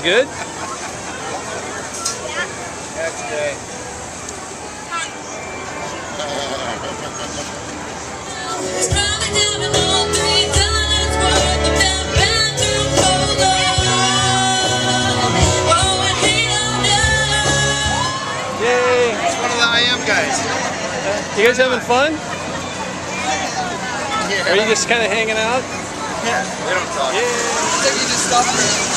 it good? That's good. Yay! It's one of the I Am guys. You guys having fun? Yeah. Or are you just kind of hanging out? Yeah. We don't talk. Yeah. I think you just stopped me.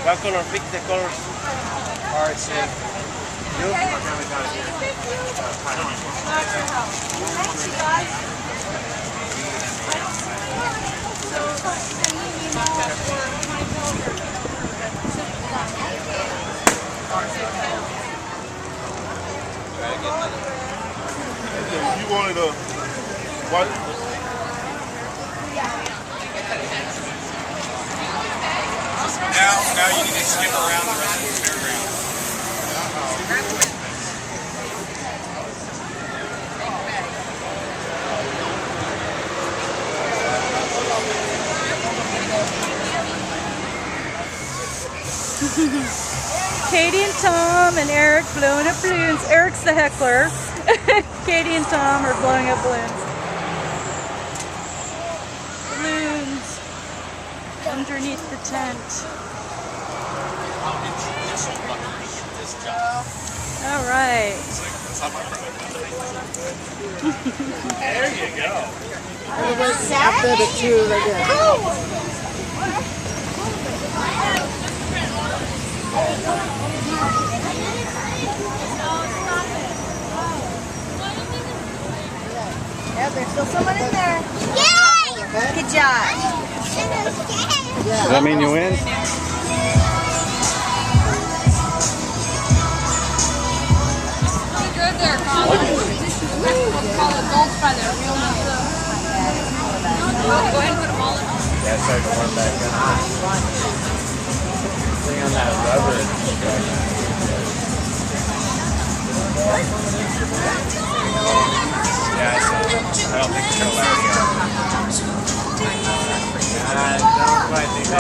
What color? Pick the colors. Alright, see. You? Okay, we got it here. You wanted a what? Now you need to skip around the rest of the fairground. Katie and Tom and Eric blowing up balloons. Eric's the heckler. Katie and Tom are blowing up balloons. Balloons underneath the tent. All right. There you go. After the two right there. Yeah, there's still someone in there. Yay! Good job. Does that mean you win? Good there, Colin. Call adults by their real names. Go ahead and put them all in. Yeah, start to warm back up. Thing on that rubber. Yeah, I don't think it's going to let me go. I don't quite think they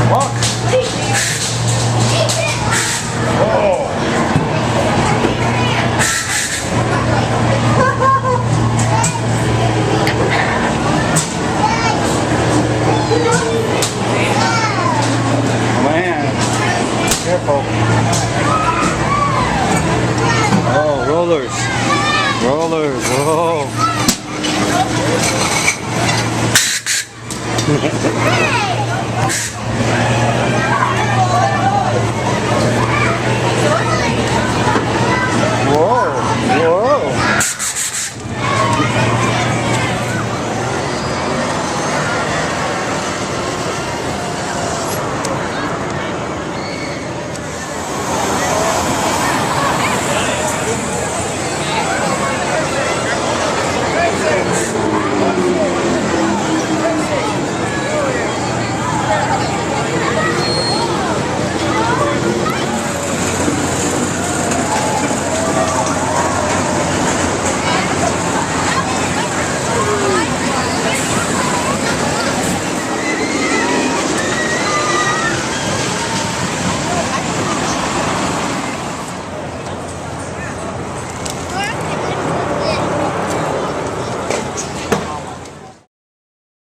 Walk! Oh! Careful. Oh, rollers. Rollers. Whoa.